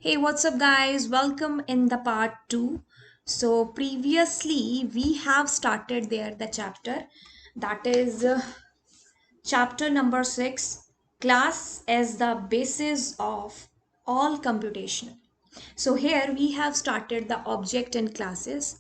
Hey, what's up, guys? Welcome in the part 2. So, previously, we have started there the chapter that is chapter number 6, class as the basis of all computation. So, here we have started the object and classes,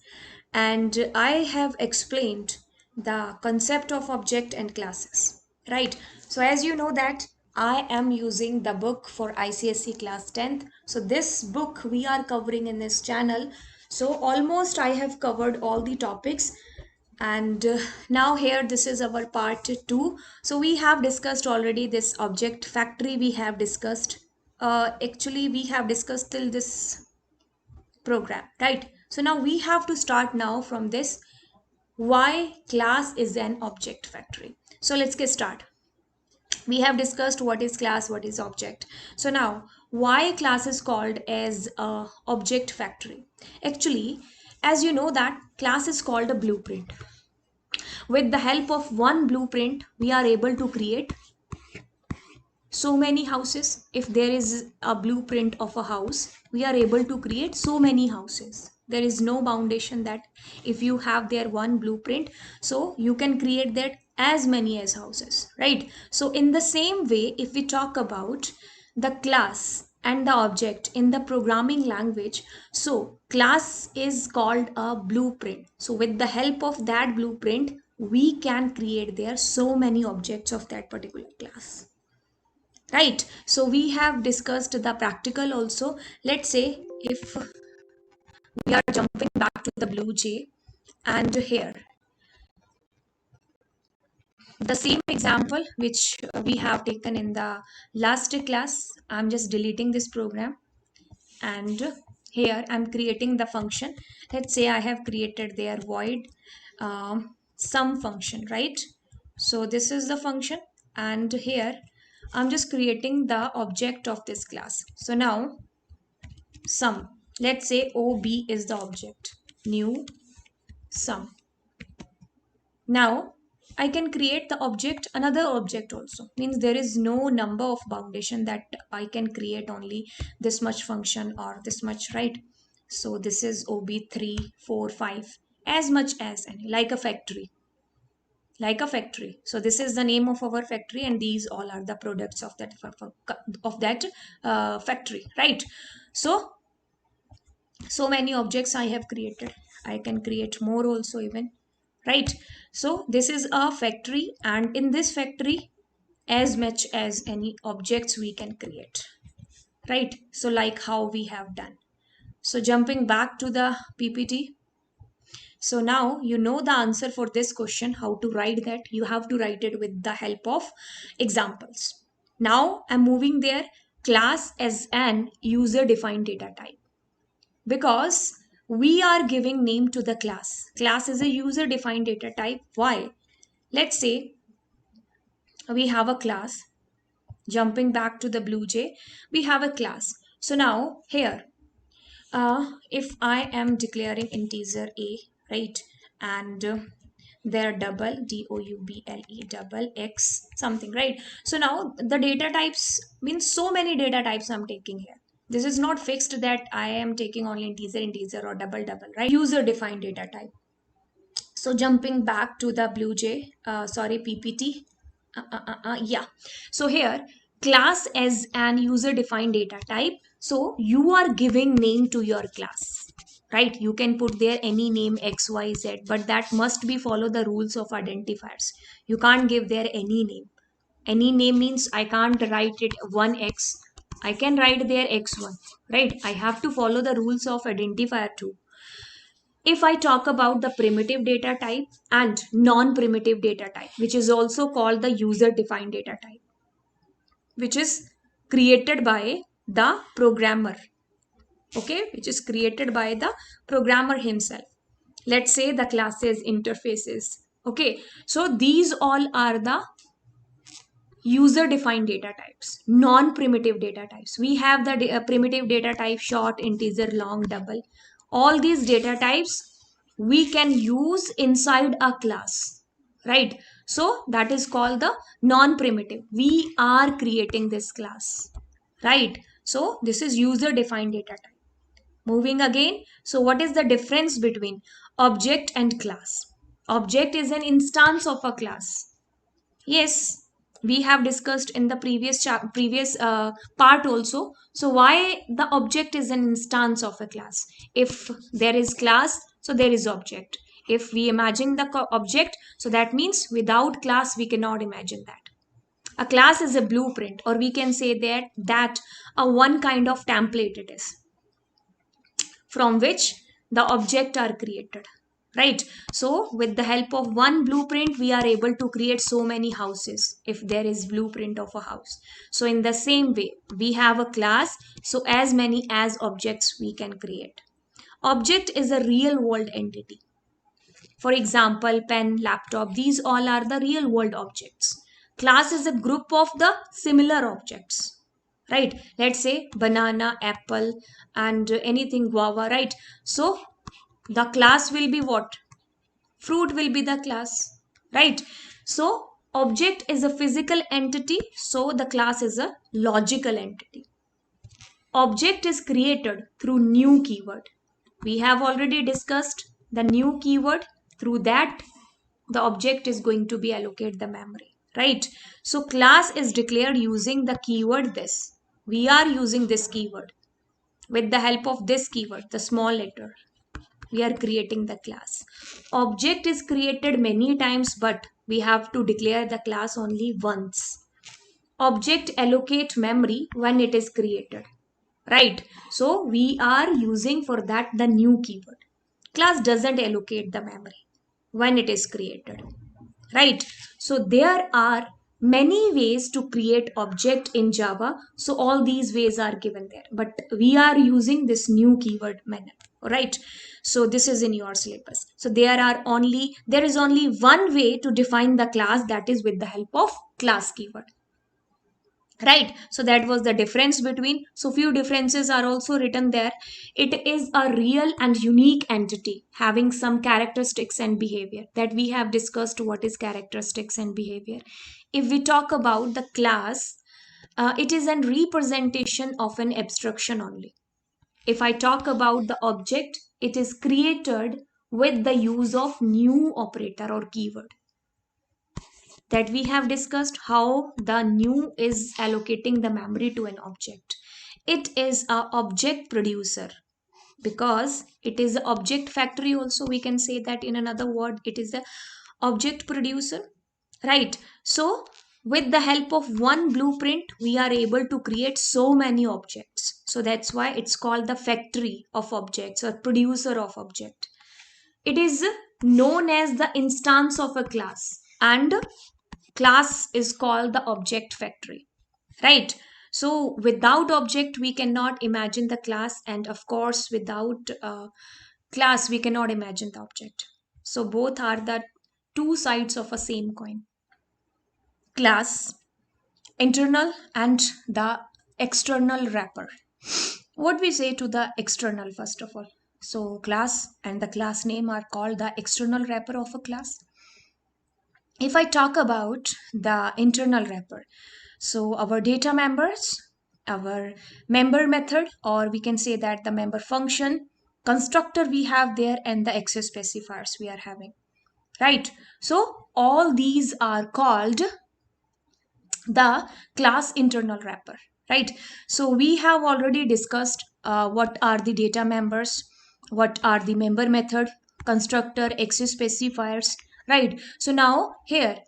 and I have explained the concept of object and classes, right? So, as you know, that I am using the book for ICSE class 10th. So, this book we are covering in this channel. So, almost I have covered all the topics and now here this is our part 2. So we have discussed already this object factory. We have discussed actually we have discussed till this program, right? So now we have to start now from this, why class is an object factory. So let's get started. We have discussed what is class, what is object. So now why class is called as a object factory. Actually, as you know that class is called a blueprint. With the help of one blueprint, we are able to create so many houses. If there is a blueprint of a house, we are able to create so many houses. There is no foundation that if you have there one blueprint, so you can create that as many as houses, right? So in the same way, if we talk about the class and the object in the programming language, so class is called a blueprint. So with the help of that blueprint, we can create there so many objects of that particular class, right? So we have discussed the practical also. Let's say if we are jumping back to the blue jay, and here the same example which we have taken in the last class, I'm just deleting this program, and here I'm creating the function. Let's say I have created their void sum function, right? So this is the function, and here I'm just creating the object of this class. So now sum, let's say ob is the object, new sum. Now I can create the object, another object also. Means there is no number of foundation that I can create only this much function or this much, right? So this is ob3, 4, 5, as much as any, like a factory. Like a factory. So this is the name of our factory, and these all are the products of that factory, right? So so many objects I have created. I can create more also even, right? So this is a factory, and in this factory, as much as any objects we can create, right? So like how we have done. So jumping back to the PPT. So now you know the answer for this question, how to write that. You have to write it with the help of examples. Now I'm moving there, class as an user defined data type, because we are giving name to the class. Class is a user defined data type. Why? Let's say we have a class. Jumping back to the blue jay, we have a class. So now here, if I am declaring integer a, right, and their double double x something, right? So now the data types means so many data types I'm taking here. This is not fixed that I am taking only integer or double, right? User defined data type. So jumping back to the blue jay, sorry, ppt. Yeah. So here, class as an user defined data type. So you are giving name to your class, right? You can put there any name xyz, but that must be follow the rules of identifiers. You can't give there any name. Any name means I can't write it 1x. I can write there x1, right? I have to follow the rules of identifier too. If I talk about the primitive data type and non-primitive data type, which is also called the user-defined data type, which is created by the programmer, okay, which is created by the programmer himself. Let's say the classes, interfaces, okay. So these all are the user-defined data types, non-primitive data types. We have the primitive data type, short, integer, long, double. All these data types we can use inside a class, right? So that is called the non-primitive. We are creating this class, right? So this is user defined data type. Moving again, so what is the difference between object and class? Object is an instance of a class. Yes, we have discussed in the previous part also. So why the object is an instance of a class? If there is class, so there is object. If we imagine the object, so that means without class we cannot imagine that. A class is a blueprint, or we can say that a one kind of template it is, from which the object are created, right? So with the help of one blueprint we are able to create so many houses if there is blueprint of a house. So in the same way we have a class, so as many as objects we can create. Object is a real world entity. For example, pen, laptop, these all are the real world objects. Class is a group of the similar objects, right? Let's say banana, apple, and anything guava, right? So the class will be what? Fruit will be the class, right? So object is a physical entity, so the class is a logical entity. Object is created through new keyword. We have already discussed the new keyword. Through that the object is going to be allocate the memory, right? So class is declared using the keyword this. We are using this keyword. With the help of this keyword, the small letter, we are creating the class. Object is created many times, but we have to declare the class only once. Object allocate memory when it is created, right? So we are using for that the new keyword. Class doesn't allocate the memory when it is created, right? So there are many ways to create object in Java, so all these ways are given there, but we are using this new keyword method, right? So this is in your syllabus. So there is only one way to define the class, that is with the help of class keyword, right? So that was the difference between. So few differences are also written there. It is a real and unique entity having some characteristics and behavior that we have discussed. What is characteristics and behavior? If we talk about the class, it is a representation of an abstraction only. If I talk about the object, it is created with the use of new operator or keyword, that we have discussed how the new is allocating the memory to an object. It is a object producer because it is a object factory also, we can say that in another word it is a object producer, right? So with the help of one blueprint we are able to create so many objects, so that's why it's called the factory of objects or producer of object. It is known as the instance of a class, and class is called the object factory, right? So without object we cannot imagine the class, and of course without class we cannot imagine the object. So both are the two sides of a same coin. Class, internal, and the external wrapper. What we say to the external first of all? So class and the class name are called the external wrapper of a class. If I talk about the internal wrapper, so our data members, our member method, or we can say that the member function, constructor we have there, and the access specifiers we are having, right? So all these are called the class internal wrapper, right? So we have already discussed what are the data members, what are the member method, constructor, access specifiers, right? So now here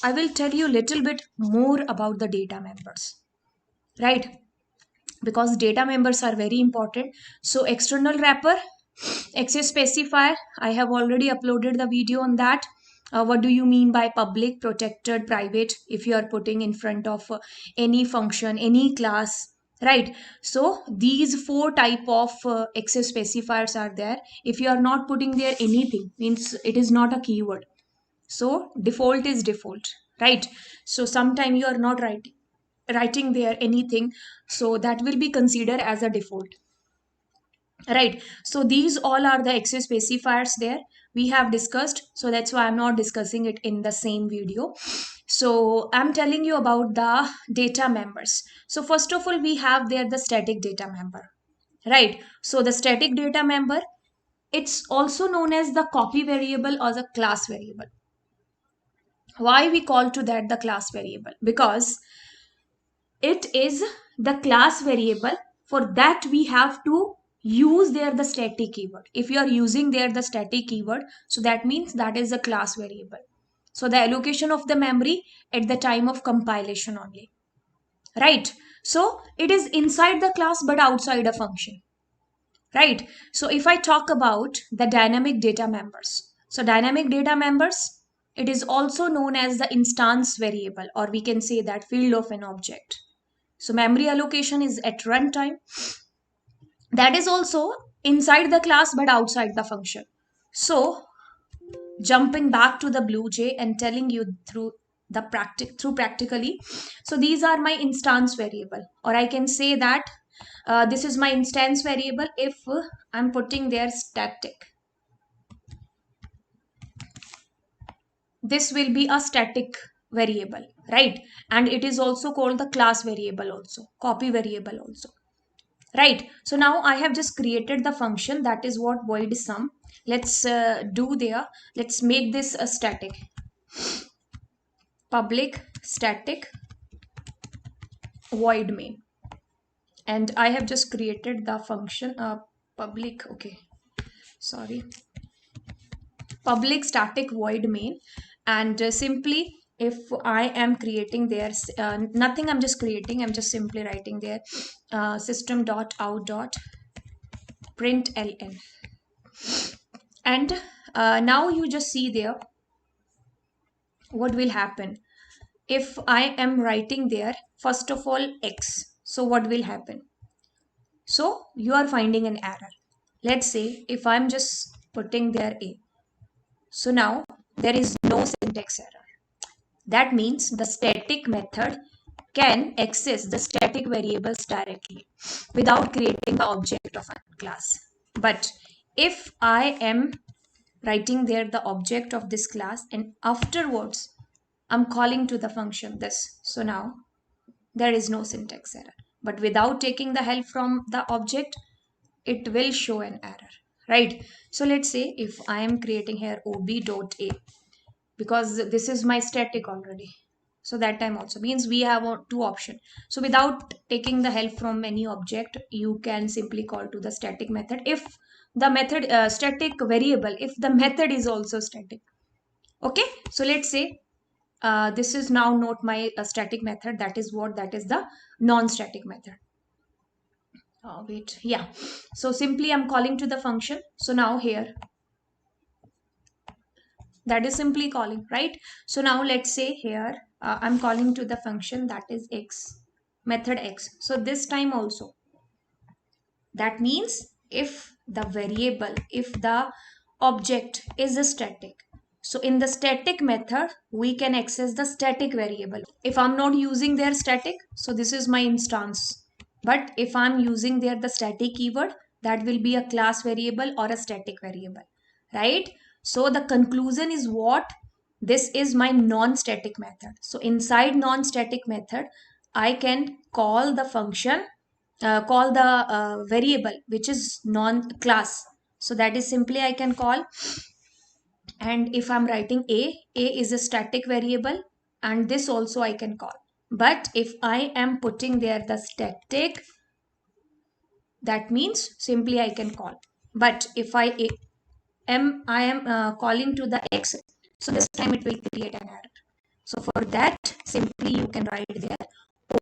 I will tell you a little bit more about the data members, right? Because data members are very important. So external wrapper, access specifier, I have already uploaded the video on that. What do you mean by public, protected, private, if you are putting in front of any function, any class, right? So these four type of access specifiers are there. If you are not putting there anything, means it is not a keyword. So default is default, right? So sometime you are not writing there anything, so that will be considered as a default, right? So these all are the access specifiers there we have discussed, so that's why I'm not discussing it in the same video. So I'm telling you about the data members. So first of all, we have there the static data member, right? So the static data member, it's also known as the copy variable or the class variable. Why we call to that the class variable? Because it is the class variable. For that we have to use there the static keyword. If you are using there the static keyword, so that means that is a class variable. So the allocation of the memory at the time of compilation only, right? So it is inside the class but outside a function, right? So if I talk about the dynamic data members, so dynamic data members, it is also known as the instance variable, or we can say that field of an object. So memory allocation is at runtime. That is also inside the class but outside the function. So jumping back to the blue jay and telling you through the practically, so these are my instance variable, or I can say that this is my instance variable. If I'm putting there static, this will be a static variable, right? And it is also called the class variable, also copy variable also, right? So now I have just created the function, that is what void sum. Let's do there, let's make this a static, public static void main. And I have just created the function public, okay, sorry, public static void main. And simply, if I am creating there nothing, I'm just creating, I'm just simply writing there system dot out dot println. And now you just see there what will happen if I am writing there first of all x. So what will happen? So you are finding an error. Let's say if I'm just putting there a, so now there is no syntax error. That means the static method can access the static variables directly without creating the object of a class. But if I am writing there the object of this class and afterwards I'm calling to the function this, so now there is no syntax error. But without taking the help from the object, it will show an error, right? So let's say if I am creating here ob.a, because this is my static already, so that time also means we have two option. So without taking the help from any object, you can simply call to the static method if the method static variable, if the method is also static. Okay, so let's say this is now not my static method, that is what, that is the non-static method. Wait, yeah, so simply I'm calling to the function. So now here, that is simply calling, right? So now let's say here I'm calling to the function that is x, method x. So this time also, that means if the variable, if the object is a static, so in the static method we can access the static variable. If I'm not using their static, so this is my instance. But if I'm using there the static keyword, that will be a class variable or a static variable, right? So the conclusion is what? This is my non-static method. So inside non-static method, I can call the function, call the variable which is non-class. So that is simply I can call. And if I'm writing a is a static variable, and this also I can call. But if I am putting there the static, that means simply I can call. But if I am calling to the x, so this time it will create an error. So for that, simply you can write there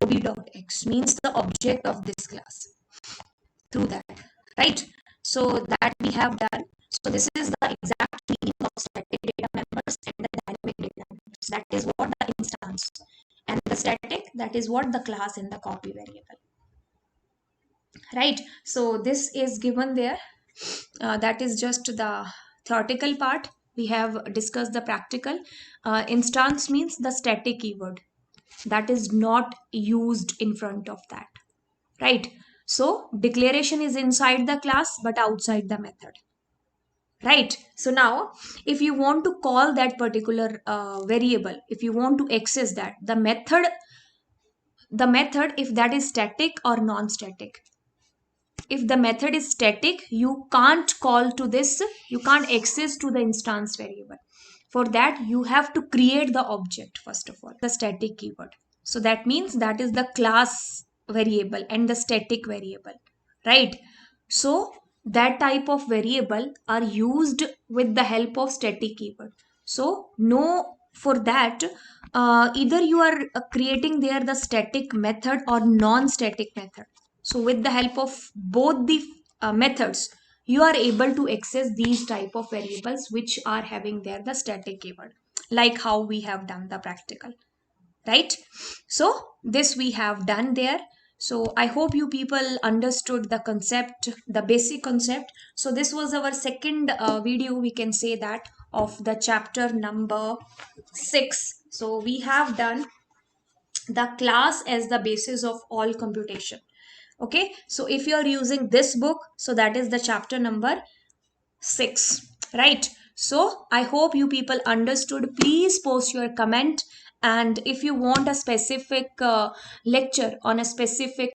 ob.x means the object of this class, through that, right? So that we have done. So this is the exact meaning of static data members and the dynamic data members. That is what the instance, and the static, that is what the class in the copy variable, right? So this is given there. That is just the theoretical part. We have discussed the practical. Instance means the static keyword that is not used in front of that, right? So declaration is inside the class but outside the method. right? So now if you want to call that particular variable, if you want to access that, the method, if that is static or non-static. If the method is static, you can't call to this, you can't access to the instance variable. For that you have to create the object first of all, the static keyword. So that means that is the class variable and the static variable, right? So that type of variable are used with the help of static keyword. So no, for that either you are creating there the static method or non-static method. So with the help of both the methods, you are able to access these type of variables which are having there the static keyword, like how we have done the practical, right? So this we have done there. So I hope you people understood the concept, the basic concept. So this was our second video, we can say that, of the chapter number 6. So we have done the class as the basis of all computation. Okay, so if you are using this book, so that is the chapter number 6, right? So I hope you people understood. Please post your comment, and if you want a specific lecture on a specific